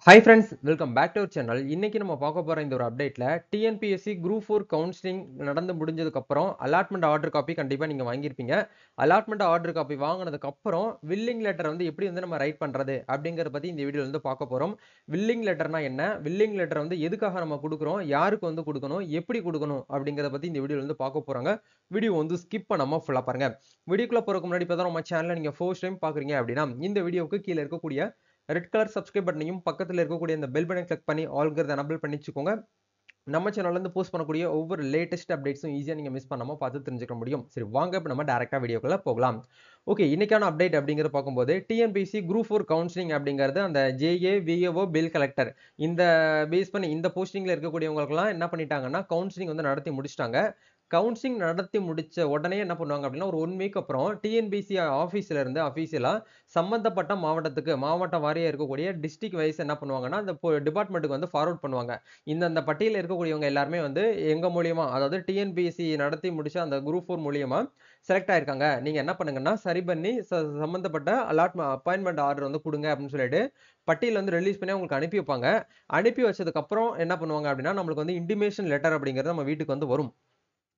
Hi friends, welcome back to our channel. இன்னைக்கு நம்ம பார்க்க போற இந்த ஒரு அப்டேட்ல டிஎன்பிஎஸ்சி குரூப் 4 கவுன்சிலிங் நடந்து முடிஞ்சதுக்கு அப்புறம் அலாட்மெண்ட் ஆர்டர் காப்பி கண்டிப்பா நீங்க வாங்கியிருப்பீங்க. அலாட்மெண்ட் ஆர்டர் காப்பி வாங்குனதுக்கு அப்புறம் வில்லிங் லெட்டர் எப்படி நம்ம ரைட் பண்றது அப்படிங்கறத பத்தி இந்த வீடியோல பார்க்க போறோம். வில்லிங் லெட்டர்னா என்ன? வில்லிங் லெட்டர் எதுக்காக நம்ம கொடுக்குறோம்? யாருக்கு கொடுக்கணும்? எப்படி கொடுக்கணும்? அப்படிங்கறத பத்தி இந்த வீடியோல பார்க்க போறாங்க. வீடியோ ஸ்கிப் பண்ணாம ஃபுல்லா பாருங்க. வீடியோக்குள்ள போறதுக்கு முன்னாடி இப்பதான் நம்ம சேனலை நீங்க ஃபர்ஸ்ட் டைம் பாக்குறீங்க அப்படின்னா இந்த வீடியோவுக்கு கீழே இருக்கக்கூடிய ரெட் கலர் சப்ஸ்கிரைப் பட்டனையும் பக்கத்தில் இருக்கக்கூடிய இந்த பெல் பட்டன் கிளிக் பண்ணி ஆல்கிறத எனபிள் பண்ணிச்சுக்கோங்க. நம்ம சேனல்ல இருந்து போஸ்ட் பண்ணக்கூடிய ஒவ்வொரு லேட்டஸ்ட் அப்டேட்ஸும் ஈஸியா நீங்க மிஸ் பண்ணாம பார்த்து தெரிஞ்சுக்க முடியும். சரி, வாங்க இப்ப நம்ம டைரக்டா வீடியோக்குள்ள போகலாம். ஓகே, இன்னைக்கான அப்டேட் அப்படிங்கறத பார்க்கும்போது டிஎன்பிஎஸ்சி குரூப் 4 கவுன்சிலிங் அப்படிங்கிறது அந்த ஜேஏ விஏஓ பில் கலெக்டர் இந்த பேஸ் பண்ணி இந்த போஸ்டிங்ல இருக்கக்கூடியவங்களுக்குலாம் என்ன பண்ணிட்டாங்கன்னா கவுன்சிலிங் நடத்தி முடிச்சிட்டாங்க. கவுன்சிலிங் நடத்தி முடிச்ச உடனே என்ன பண்ணுவாங்க அப்படின்னா ஒரு 1 வீக் அப்புறம் டிஎன்பிஎஸ்சி ஆஃபீஸ்ல இருந்து அஃபீஷியலா சம்பந்தப்பட்ட மாவட்டத்துக்கு மாவட்ட வாரியா இருக்கக்கூடிய டிஸ்ட்ரிக்ட் வைஸ் என்ன பண்ணுவாங்கன்னா அந்த டிபார்ட்மெண்ட்டுக்கு ஃபார்வர்ட் பண்ணுவாங்க. இந்த பட்டியலில் இருக்கக்கூடியவங்க எல்லாருமே எங்க மூலியமா, அதாவது டிஎன்பிஎஸ்சி நடத்தி முடிச்ச அந்த குரூப் 4 மூலியமா செலக்ட் ஆயிருக்காங்க. நீங்க என்ன பண்ணுங்கன்னா சரி பண்ணி சம்பந்தப்பட்ட அப்பாயின்மெண்ட் ஆர்டர் கொடுங்க அப்படின்னு சொல்லிட்டு பட்டியல் ரிலீஸ் பண்ணி அவங்களுக்கு அனுப்பி வைப்பாங்க. அனுப்பி வச்சதுக்கு அப்புறம் என்ன பண்ணுவாங்க அப்படின்னா நம்மளுக்கு இன்டிமேஷன் லெட்டர் அப்படிங்கிறது நம்ம வீட்டுக்கு வரும்.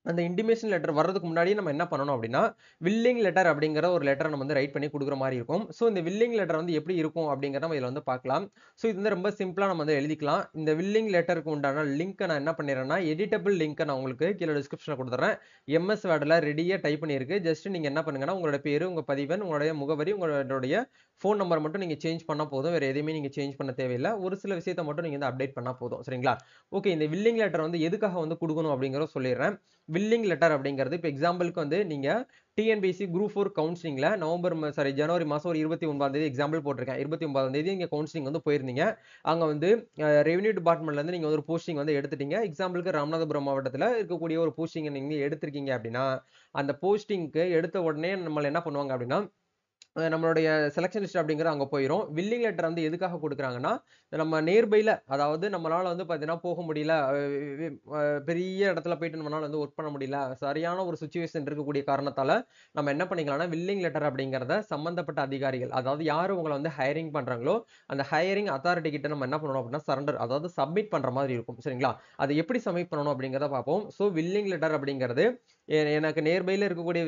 அந்த இன்டிமேஷன் லெட்டர் வர்றதுக்கு முன்னாடி நம்ம என்ன பண்ணணும் அப்படின்னா வில்லிங் லெட்டர் அப்படிங்கிற ஒரு லெட்டரை நம்ம ரைட் பண்ணி கொடுக்குற மாதிரி இருக்கும். ஸோ இந்த வில்லிங் லெட்டர் எப்படி இருக்கும் அப்படிங்கிறத நம்ம இதில் பார்க்கலாம். ஸோ இது ரொம்ப சிம்பிளா நம்ம எழுதிக்கலாம். இந்த வில்லிங் லெட்டருக்கு உண்டான லிங்க் நான் என்ன பண்ணிடுறேன்னா எடிட்டபிள் லிங்க் நான் உங்களுக்கு கீழே டிஸ்கிரிப்ஷனில் கொடுத்துறேன். எம்எஸ் வேர்டில் ரெடியா டைப் பண்ணியிருக்கு. ஜஸ்ட் நீங்க என்ன பண்ணுங்கன்னா உங்களோட பேரு, உங்க பதிவெண், உங்களுடைய முகவரி, உங்களுடைய ஃபோன் நம்பர் மட்டும் நீங்க சேஞ்ச் பண்ணா போதும். வேற எதையுமே நீங்க சேஞ்ச் பண்ண தேவையில்லை. ஒரு சில விஷயத்தை மட்டும் நீங்க அப்டேட் பண்ணா போதும். சரிங்களா? ஓகே, இந்த வில்லிங் லெட்டர் எதுக்காக கொடுக்கணும் அப்படிங்கிறத சொல்லிடுறேன். வில்லிங் லெட்டர் அப்படிங்கிறது இப்போ எக்ஸாம்பிளுக்கு நீங்க டிஎன்பிஎஸ்சி குரூப் 4 கவுன்சிலிங்ல ஜனவரி மாசம் ஒரு 29ஆம் தேதி எக்ஸாம்பிள் போட்டிருக்கேன். 29ஆம் தேதி நீங்க கவுன்சிலிங் போயிருந்தீங்க. அங்க ரெவென்யூ டிபார்ட்மெண்ட்ல இருந்து நீங்க ஒரு போஸ்டிங் எடுத்துட்டீங்க. எக்ஸாம்பிளுக்கு ராமநாதபுரம் மாவட்டத்துல இருக்கக்கூடிய ஒரு போஸ்டிங் நீங்க எடுத்திருக்கீங்க அப்படின்னா அந்த போஸ்டிங்க்கு எடுத்த உடனே நம்மள என்ன பண்ணுவாங்க அப்படின்னா நம்மளுடைய செலக்ஷன் லிஸ்ட் அப்படிங்கிறது அங்க போயிரும். வில்லிங் லெட்டர் எதுக்காக கொடுக்குறாங்கன்னா நம்ம நியர்பைல, அதாவது நம்மளால பாத்தீங்கன்னா போக முடியல, பெரிய இடத்துல போயிட்டு நம்மளால ஒர்க் பண்ண முடியல, சரியான ஒரு சுச்சுவேஷன் இருக்கக்கூடிய காரணத்தால நம்ம என்ன பண்ணிக்கலாம்னா வில்லிங் லெட்டர் அப்படிங்கிறத சம்பந்தப்பட்ட அதிகாரிகள், அதாவது யாரு உங்களை ஹையரிங் பண்றாங்களோ அந்த ஹையரிங் அத்தாரிட்டி கிட்ட நம்ம என்ன பண்ணணும் அப்படின்னா சரண்டர், அதாவது சப்மிட் பண்ற மாதிரி இருக்கும். சரிங்களா? அது எப்படி சப்மிட் பண்ணணும் அப்படிங்கிறத பார்ப்போம். ஸோ வில்லிங் லெட்டர் அப்படிங்கிறது எனக்கு நியர்பைல இருக்கக்கூடிய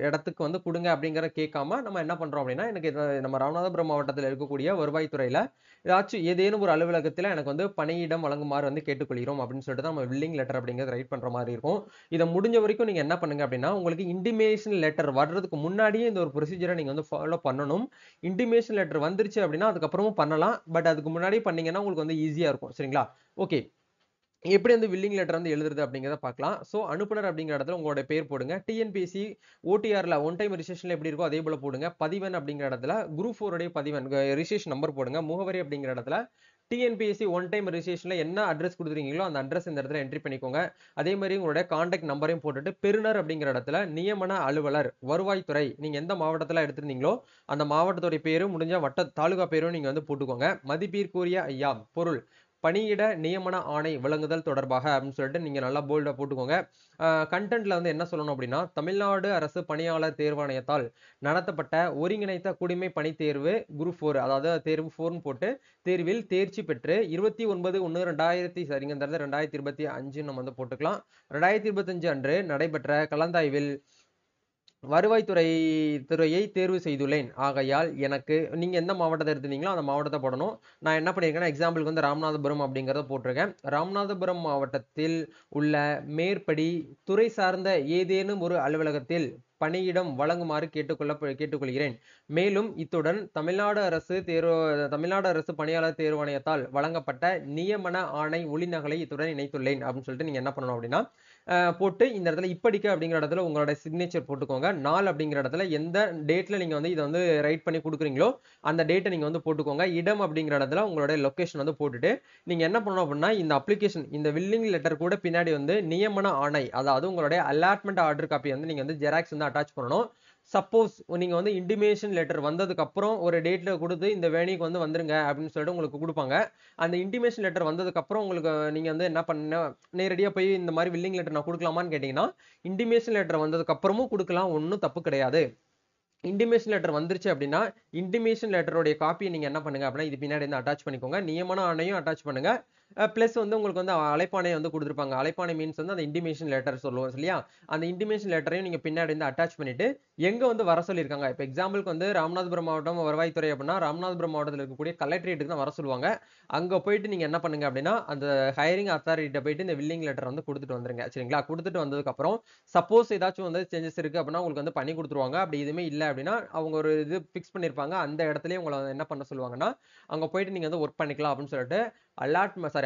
இடத்துக்கு கொடுங்க அப்படிங்கிற கேட்காம நம்ம என்ன பண்றோம் அப்படின்னா எனக்கு நம்ம ராமநாதபுரம் மாவட்டத்தில் இருக்கக்கூடிய வருவாய்த்துறையில ஏதாச்சும் ஏதேனும் ஒரு அலுவலகத்துல எனக்கு பணியிடம் வழங்குமாறு கேட்டுக்கொள்கிறோம் அப்படின்னு சொல்லிட்டு நம்ம வில்லிங் லெட்டர் அப்படிங்கிறது ரைட் பண்ற மாதிரி இருக்கும். இதை முடிஞ்ச வரைக்கும் நீங்க என்ன பண்ணுங்க அப்படின்னா உங்களுக்கு இன்டிமேஷன் லெட்டர் வர்றதுக்கு முன்னாடியே இந்த ஒரு ப்ரொசீஜரை நீங்க ஃபாலோ பண்ணணும். இன்டிமேஷன் லெட்டர் வந்துருச்சு அப்படின்னா அதுக்கப்புறமும் பண்ணலாம். பட் அதுக்கு முன்னாடி பண்ணீங்கன்னா உங்களுக்கு ஈஸியா இருக்கும். சரிங்களா? ஓகே, எப்படி வில்லிங் லெட்டர் எழுதுறது அப்படிங்கிறத பார்க்கலாம். ஸோ அனுப்புனர் அப்படிங்கிற இடத்துல உங்களோட பேர் போடுங்க. டிஎன்பிஎஸ்சி ஓடிஆர்ல ஒன் டைம் ரிஜிஸ்ட்ரேஷன்ல எப்படி இருக்கோ அதே போல போடுங்க. பதிவெண் அப்படிங்கிற இடத்துல குரூப் 4 உடைய பதிவெண் ரிஜிஸ்ட்ரேஷன் நம்பர் போடுங்க. முகவரி அப்படிங்கிற இடத்துல டிஎன்பிஎஸ்சி ஒன் டைம் ரிஜிஸ்ட்ரேஷன்ல என்ன அட்ரஸ் கொடுத்துருக்கீங்களோ அந்த அட்ரஸ் இந்த இடத்துல என்ட்ரி பண்ணிக்கோங்க. அதே மாதிரி உங்களுடைய கான்டாக்ட் நம்பரையும் போட்டுட்டு பெறுநர் அப்படிங்கிற இடத்துல நியமன அலுவலர் வருவாய்த்துறை நீங்க எந்த மாவட்டத்தில் எடுத்திருந்தீங்களோ அந்த மாவட்டத்துடைய பேரு, முடிஞ்ச வட்ட தாலுகா பேரும் நீங்க போட்டுக்கோங்க. மதிப்பிற்குரிய ஐயா பொருள் பணியிட நியமன ஆணை வழங்குதல் தொடர்பாக அப்படின்னு சொல்லிட்டு நீங்க நல்லா போல்டா போட்டுக்கோங்க. கண்டென்ட்ல என்ன சொல்லணும் அப்படின்னா தமிழ்நாடு அரசு பணியாளர் தேர்வாணையத்தால் நடத்தப்பட்ட ஒருங்கிணைத்த குடிமை பணி தேர்வு குரூப் 4, அதாவது தேர்வு 4 போட்டு தேர்வில் தேர்ச்சி பெற்று 29/1/2000 சரிங்க 2025 நம்ம போட்டுக்கலாம். 2025 அன்று நடைபெற்ற கலந்தாய்வில் துறையை தேர்வு செய்துள்ளேன். ஆகையால் எனக்கு நீங்க எந்த மாவட்டத்தை எடுத்தீங்களோ அந்த மாவட்டத்தை போடணும். நான் என்ன பண்ணியிருக்கேன்னா எக்ஸாம்பிளுக்கு ராமநாதபுரம் அப்படிங்கிறத போட்டிருக்கேன். ராமநாதபுரம் மாவட்டத்தில் உள்ள மேற்படி துறை சார்ந்த ஏதேனும் ஒரு அலுவலகத்தில் பணியிடம் வழங்குமாறு கேட்டுக்கொள்கிறேன். மேலும் இத்துடன் தமிழ்நாடு அரசு பணியாளர் தேர்வாணையத்தால் வழங்கப்பட்ட நியமன ஆணை ஒளிநகலை இத்துடன் இணைத்துள்ளேன் அப்படின்னு சொல்லிட்டு நீங்க என்ன பண்ணணும் அப்படின்னா போட்டு இந்த இடத்துல இப்படிக்கு அப்படிங்கிற இடத்துல உங்களோட சிக்னேச்சர் போட்டுக்கோங்க. நாள் அப்படிங்கிற இடத்துல எந்த டேட்ல நீங்க இதை ரைட் பண்ணி கொடுக்குறீங்களோ அந்த டேட்டை நீங்க போட்டுக்கோங்க. இடம் அப்படிங்கிற இடத்துல உங்களோட லொகேஷன் போட்டுட்டு நீங்க என்ன பண்ணணும் அப்படின்னா இந்த அப்ளிகேஷன் இந்த வில்லிங் லெட்டர் கூட பின்னாடி நியமன ஆணை, அதாவது உங்களுடைய அலாட்மெண்ட் ஆர்டர் காப்பி நீங்க ஜெராக்ஸ் அட்டாச் பண்ணணும். சப்போஸ் நீங்க இன்டிமேஷன் லெட்டர் வந்ததுக்கு அப்புறம் ஒரு டேட்ல கொடுத்து இந்த வேணிக்கு வந்துருங்க அப்படின்னு சொல்லிட்டு உங்களுக்கு கொடுப்பாங்க. அந்த இன்டிமேஷன் லெட்டர் வந்ததுக்கு அப்புறம் உங்களுக்கு நீங்க என்ன பண்ண நேரடியா போய் இந்த மாதிரி வில்லிங் லெட்டர் நான் கொடுக்கலாமான்னு கேட்டீங்கன்னா இன்டிமேஷன் லெட்டர் வந்ததுக்கு அப்புறமும் கொடுக்கலாம், ஒன்றும் தப்பு கிடையாது. இன்டிமேஷன் லெட்டர் வந்துருச்சு அப்படின்னா இன்டிமேஷன் லெட்டரோடைய காப்பியை நீங்க என்ன பண்ணுங்க அப்படின்னா இது பின்னாடி வந்து அட்டாச் பண்ணிக்கோங்க. நியமன ஆணையும் அட்டாச் பண்ணுங்க. பிளஸ் வந்து உங்களுக்கு வந்து அழைப்பாணை வந்து கொடுத்துருப்பாங்க. அழைப்பாணை மீன்ஸ் வந்து அந்த இன்டிமேஷன் லெட்டர் சொல்லுவோம் இல்லையா? அந்த இன்டிமேஷன் லெட்டரையும் நீங்க பின்னாடி வந்து அட்டாச் பண்ணிட்டு எங்க வந்து வர சொல்லியிருக்காங்க. இப்போ எக்ஸாம்பிளுக்கு வந்து ராமநாதபுரம் மாவட்டம் வருவாய்த்துறை அப்படின்னா ராமநாதபுரம் மாவட்டத்தில் இருக்கக்கூடிய கலெக்டரேட்டுக்கு தான் வர சொல்லுவாங்க. அங்க போயிட்டு நீங்க என்ன பண்ணுங்க அப்படின்னா அந்த ஹையரிங் அத்தாரிட்டிட்ட போயிட்டு இந்த வில்லிங் லெட்டர் வந்து கொடுத்துட்டு வந்துருங்க. சரிங்களா? கொடுத்துட்டு வந்ததுக்கு அப்புறம் சப்போஸ் ஏதாச்சும் வந்து சேஞ்சஸ் இருக்கு அப்படின்னா உங்களுக்கு வந்து பண்ணி கொடுத்துருவாங்க. அப்படி எதுவுமே இல்லை அப்படின்னா அவங்க ஒரு இது ஃபிக்ஸ் பண்ணியிருப்பாங்க. அந்த இடத்துலயே உங்களை என்ன பண்ண சொல்லுவாங்கன்னா அங்க போயிட்டு நீங்க வந்து ஒர்க் பண்ணிக்கலாம் அப்படின்னு சொல்லிட்டு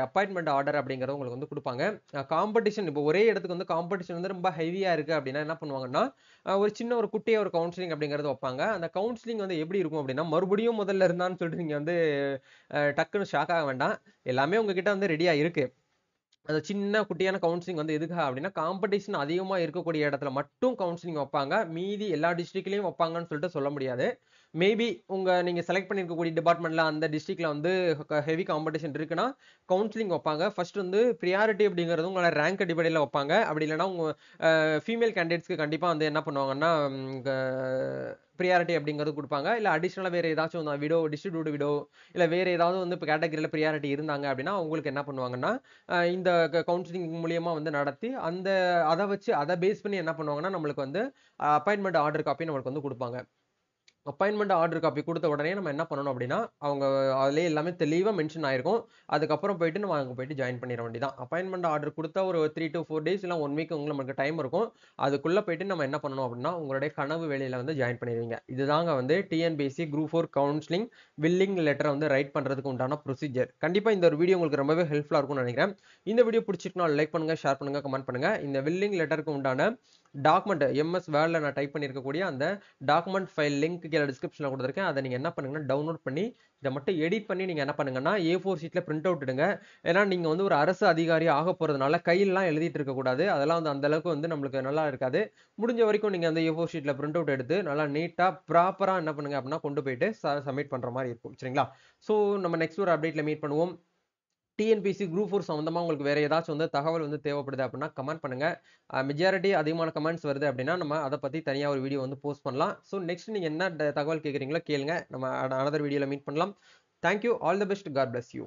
அப்பாயின்மெண்ட் ஆர்டர் அப்படிங்கறது உங்களுக்கு வந்து கொடுப்பாங்க. காம்படிஷன் இப்போ ஒரே இடத்துக்கு வந்து காம்படிஷன் வந்து ரொம்ப ஹெவியா இருக்கு அப்படின்னா என்ன பண்ணுவாங்கன்னா ஒரு சின்ன ஒரு குட்டியா ஒரு கவுன்சிலிங் அப்படிங்கறது வைப்பாங்க. அந்த கவுன்சிலிங் வந்து எப்படி இருக்கும் அப்படின்னா மறுபடியும் முதல்ல இருந்தான்னு சொல்லிட்டு நீங்க வந்து டக்குன்னு ஷாக் ஆக வேண்டாம். எல்லாமே உங்ககிட்ட வந்து ரெடியா இருக்கு. அந்த சின்ன குட்டியான கவுன்சிலிங் வந்து எதுக்காக அப்படின்னா காம்படிஷன் அதிகமா இருக்கக்கூடிய இடத்துல மட்டும் கவுன்சிலிங் வைப்பாங்க. மீதி எல்லா டிஸ்ட்ரிக்ட்லயும் வைப்பாங்கன்னு சொல்லிட்டு சொல்ல முடியாது. மேபி நீங்க செலக்ட் பண்ணிருக்கக்கூடிய டிபார்ட்மெண்ட்ல அந்த டிஸ்ட்ரிக்ட்ல வந்து ஹெவி காம்படிஷன் இருக்குன்னா கவுன்சிலிங் வைப்பாங்க. ஃபர்ஸ்ட் வந்து ப்ரியாரிட்டி அப்படிங்கிறது உங்களோட ரேங்க் அடிப்படையில் வைப்பாங்க. அப்படி இல்லைன்னா உங்க ஃபீமேல் கேண்டிடேட்ஸ்க்கு கண்டிப்பா வந்து என்ன பண்ணுவாங்கன்னா ப்ரியாரிட்டி அப்படிங்கிறது கொடுப்பாங்க. இல்ல அடிஷனலா வேற ஏதாச்சும் டிஸ்ட்ரிபியூட் விடோ இல்ல வேற ஏதாவது வந்து இப்போ கேட்டகரியில ப்ரியாரிட்டி இருந்தாங்க அப்படின்னா உங்களுக்கு என்ன பண்ணுவாங்கன்னா இந்த கவுன்சிலிங் மூலியமா வந்து நடத்தி அதை பேஸ் பண்ணி என்ன பண்ணுவாங்கன்னா நம்மளுக்கு வந்து அப்பாயின்மெண்ட் ஆர்டர் காப்பி நம்மளுக்கு வந்து கொடுப்பாங்க. அப்பாயின்மெண்ட் ஆர்டர் காப்பி கொடுத்த உடனே நம்ம என்ன பண்ணணும் அப்படின்னா அவங்க அதுலேயே எல்லாமே தெளிவா மென்ஷன் ஆயிருக்கும். அதுக்கப்புறம் போயிட்டு நம்ம அங்கே போயிட்டு ஜாயின் பண்ணிட வேண்டியதான். அப்பாயின்மெண்ட் ஆர்டர் கொடுத்தா ஒரு 3 to 4 days இல்லை 1 week நமக்கு டைம் இருக்கும். அதுக்குள்ள போயிட்டு நம்ம என்ன பண்ணணும் அப்படின்னா உங்களுடைய கனவு வேலையில வந்து ஜாயின் பண்ணிடுவீங்க. இதுதாங்க வந்து டிஎன்பிஎஸ்சி குரூப் 4 கவுன்சிலிங் வில்லிங் லெட்டரை வந்து ரைட் பண்றதுக்கு உண்டான ப்ரொசீஜர். கண்டிப்பா இந்த ஒரு வீடியோ உங்களுக்கு ரொம்பவே ஹெல்ப்ஃபுல்லா இருக்கும்னு நினைக்கிறேன். இந்த வீடியோ பிடிச்சிருக்குன்னா லைக் பண்ணுங்க, ஷேர் பண்ணுங்க, கமெண்ட் பண்ணுங்க. இந்த வில்லிங் லெட்டருக்கு உண்டான டாக்குமெண்ட் எம்எஸ் வேர்ட்ல நான் டைப் பண்ணியிருக்கக்கூடிய அந்த டாக்குமெண்ட் ஃபைல் லிங்க் கீழே டிஸ்கிரிப்ஷன்ல கொடுத்துருக்கேன். அதை நீங்க என்ன பண்ணுங்கன்னா டவுன்லோட் பண்ணி இதை மட்டும் எடிட் பண்ணி நீங்க என்ன பண்ணுங்கன்னா A4 ஷீட்ல பிரிண்ட் அவுட் எடுங்க. ஏன்னா நீங்க வந்து ஒரு அரசு அதிகாரி ஆக போறதுனால கையெல்லாம் எழுதிட்டு இருக்க கூடாது. அதெல்லாம் வந்து அந்த அளவுக்கு வந்து நம்மளுக்கு நல்லா இருக்காது. முடிஞ்ச வரைக்கும் நீங்க அந்த A4 ஷீட்ல பிரிண்ட் அவுட் எடுத்து நல்லா நீட்டா ப்ராப்பரா என்ன பண்ணுங்க அப்படின்னா கொண்டு போயிட்டு சப்மிட் பண்ற மாதிரி இருக்கும். சரிங்களா? ஸோ நம்ம நெக்ஸ்ட் ஒரு அப்டேட்ல மீட் பண்ணுவோம். டிஎன்பிஎஸ்சி குரூப் 4 சம்பந்தமா உங்களுக்கு வேற ஏதாச்சும் வந்து தகவல் வந்து தேவைப்படுது அப்படின்னா கமெண்ட் பண்ணுங்க. மெஜாரிட்டி அதிகமான கமெண்ட்ஸ் வருது அப்படின்னா நம்ம அதை பத்தி தனியா ஒரு வீடியோ வந்து போஸ்ட் பண்ணலாம். ஸோ நெக்ஸ்ட் நீங்க என்ன தகவல் கேட்குறீங்களோ கேளுங்க. நம்ம அனதர் வீடியோல மீட் பண்ணலாம். Thank you. All the best. God bless you.